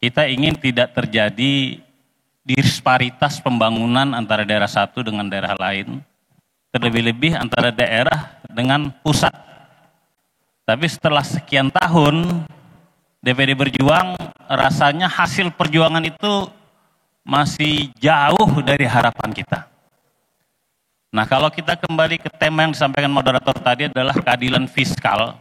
kita ingin tidak terjadi disparitas pembangunan antara daerah satu dengan daerah lain, terlebih-lebih antara daerah dengan pusat. Tapi setelah sekian tahun DPD berjuang, rasanya hasil perjuangan itu masih jauh dari harapan kita. Nah, kalau kita kembali ke tema yang disampaikan moderator tadi adalah keadilan fiskal,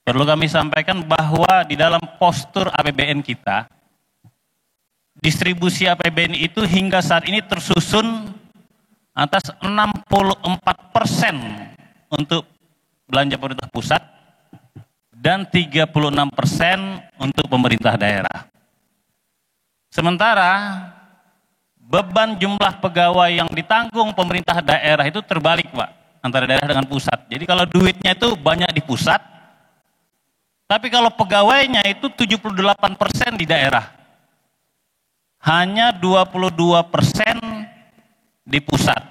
perlu kami sampaikan bahwa di dalam postur APBN kita, distribusi APBN itu hingga saat ini tersusun atas 64% untuk belanja pemerintah pusat dan 36% untuk pemerintah daerah. Sementara beban jumlah pegawai yang ditanggung pemerintah daerah itu terbalik, Pak, antara daerah dengan pusat. Jadi kalau duitnya itu banyak di pusat, tapi kalau pegawainya itu 78% di daerah. Hanya 22% di pusat.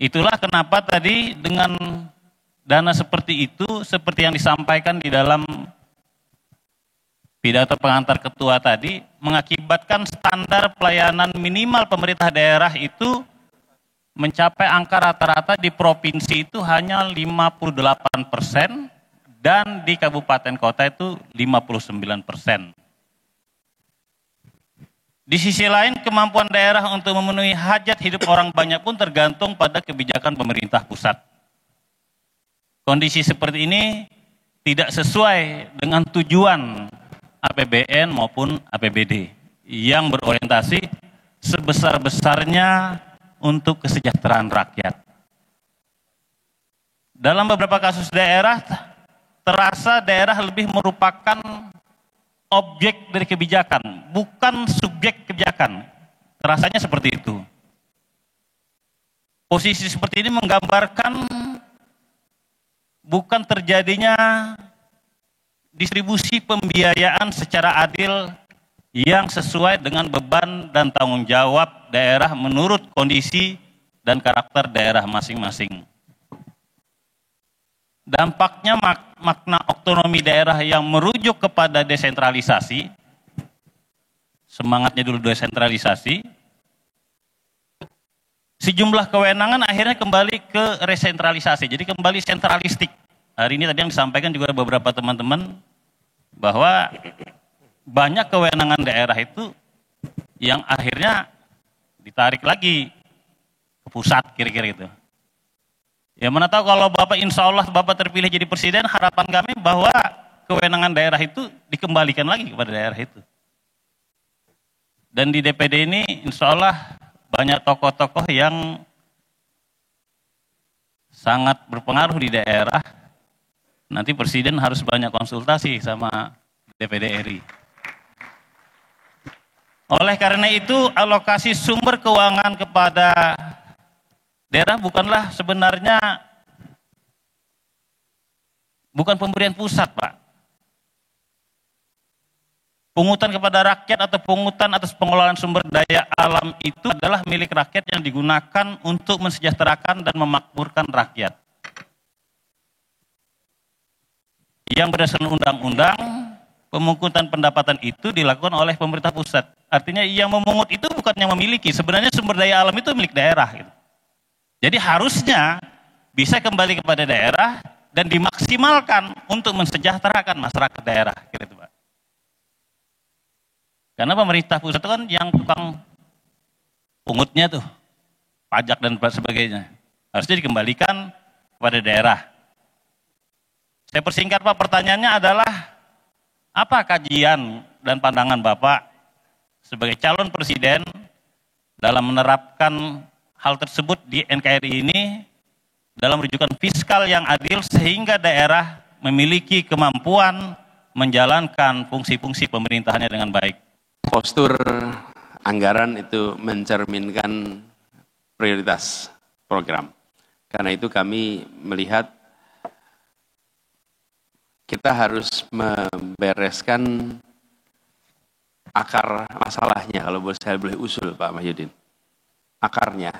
Itulah kenapa tadi dengan dana seperti itu, seperti yang disampaikan di dalam pidato pengantar ketua tadi, mengakibatkan standar pelayanan minimal pemerintah daerah itu mencapai angka rata-rata di provinsi itu hanya 58% dan di kabupaten kota itu 59%. Di sisi lain, kemampuan daerah untuk memenuhi hajat hidup orang banyak pun tergantung pada kebijakan pemerintah pusat. Kondisi seperti ini tidak sesuai dengan tujuan APBN maupun APBD yang berorientasi sebesar-besarnya untuk kesejahteraan rakyat. Dalam beberapa kasus daerah, terasa daerah lebih merupakan objek dari kebijakan, bukan subjek kebijakan. Rasanya seperti itu. Posisi seperti ini menggambarkan bukan terjadinya distribusi pembiayaan secara adil yang sesuai dengan beban dan tanggung jawab daerah menurut kondisi dan karakter daerah masing-masing. Dampaknya makna otonomi daerah yang merujuk kepada desentralisasi, semangatnya dulu desentralisasi, sejumlah kewenangan akhirnya kembali ke resentralisasi, jadi kembali sentralistik. Hari ini tadi yang disampaikan juga beberapa teman-teman bahwa banyak kewenangan daerah itu yang akhirnya ditarik lagi ke pusat, kira-kira gitu. Ya mana tahu kalau Bapak insya Allah Bapak terpilih jadi presiden, harapan kami bahwa kewenangan daerah itu dikembalikan lagi kepada daerah itu. Dan di DPD ini insya Allah banyak tokoh-tokoh yang sangat berpengaruh di daerah. Nanti presiden harus banyak konsultasi sama DPD RI. Oleh karena itu alokasi sumber keuangan kepada daerah bukanlah sebenarnya bukan pemberian pusat, Pak. Pungutan kepada rakyat atau pungutan atas pengelolaan sumber daya alam itu adalah milik rakyat yang digunakan untuk mensejahterakan dan memakmurkan rakyat. Yang berdasarkan undang-undang, pemungutan pendapatan itu dilakukan oleh pemerintah pusat. Artinya yang memungut itu bukan yang memiliki, sebenarnya sumber daya alam itu milik daerah. Gitu. Jadi harusnya bisa kembali kepada daerah dan dimaksimalkan untuk mensejahterakan masyarakat daerah. Gitu, Pak. Karena pemerintah pusat itu kan yang tukang pungutnya tuh, pajak dan sebagainya. Harusnya dikembalikan kepada daerah. Saya persingkat, Pak, pertanyaannya adalah apa kajian dan pandangan Bapak sebagai calon presiden dalam menerapkan hal tersebut di NKRI ini dalam rujukan fiskal yang adil sehingga daerah memiliki kemampuan menjalankan fungsi-fungsi pemerintahannya dengan baik. Postur anggaran itu mencerminkan prioritas program. Karena itu kami melihat kita harus membereskan akar masalahnya, kalau saya boleh usul Pak Mahyudin. Akarnya,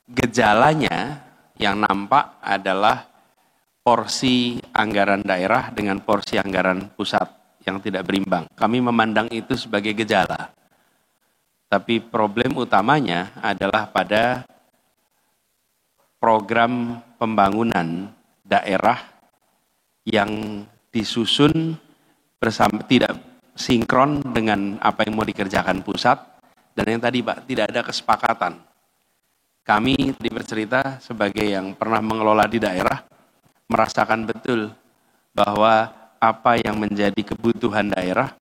gejalanya yang nampak adalah porsi anggaran daerah dengan porsi anggaran pusat yang tidak berimbang. Kami memandang itu sebagai gejala. Tapi problem utamanya adalah pada program pembangunan daerah yang disusun bersama, tidak sinkron dengan apa yang mau dikerjakan pusat, dan yang tadi Pak, tidak ada kesepakatan. Kami tadi bercerita sebagai yang pernah mengelola di daerah, merasakan betul bahwa apa yang menjadi kebutuhan daerah,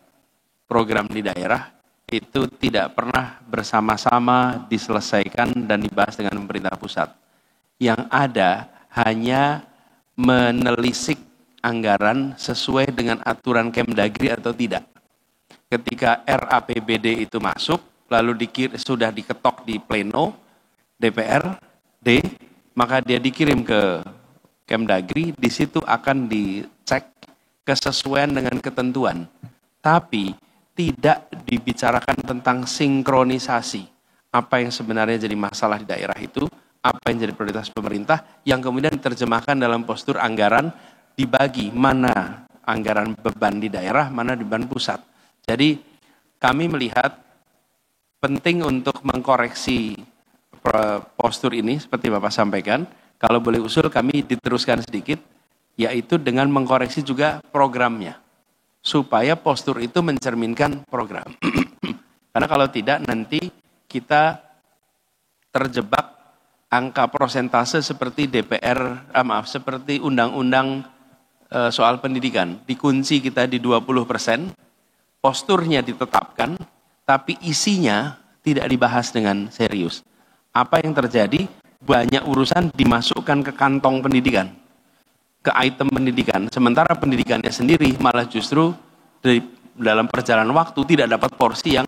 program di daerah, itu tidak pernah bersama-sama diselesaikan dan dibahas dengan pemerintah pusat. Yang ada hanya menelisik anggaran sesuai dengan aturan Kemdagri atau tidak. Ketika RAPBD itu masuk, lalu sudah diketok di pleno DPRD, maka dia dikirim ke Kemdagri, di situ akan dicek kesesuaian dengan ketentuan. Tapi tidak dibicarakan tentang sinkronisasi. Apa yang sebenarnya jadi masalah di daerah itu, apa yang jadi prioritas pemerintah, yang kemudian diterjemahkan dalam postur anggaran, dibagi mana anggaran beban di daerah, mana beban pusat. Jadi kami melihat penting untuk mengkoreksi postur ini seperti Bapak sampaikan. Kalau boleh usul kami diteruskan sedikit, yaitu dengan mengkoreksi juga programnya, supaya postur itu mencerminkan program. Karena kalau tidak nanti kita terjebak angka prosentase seperti seperti undang-undang soal pendidikan. Dikunci kita di 20%, posturnya ditetapkan, tapi isinya tidak dibahas dengan serius. Apa yang terjadi? Banyak urusan dimasukkan ke kantong pendidikan, ke item pendidikan. Sementara pendidikannya sendiri malah justru dalam perjalanan waktu tidak dapat porsi yang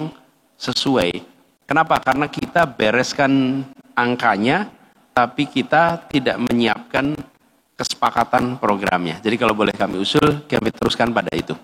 sesuai. Kenapa? Karena kita bereskan angkanya, tapi kita tidak menyiapkan kesepakatan programnya. Jadi kalau boleh kami usul, kami teruskan pada itu.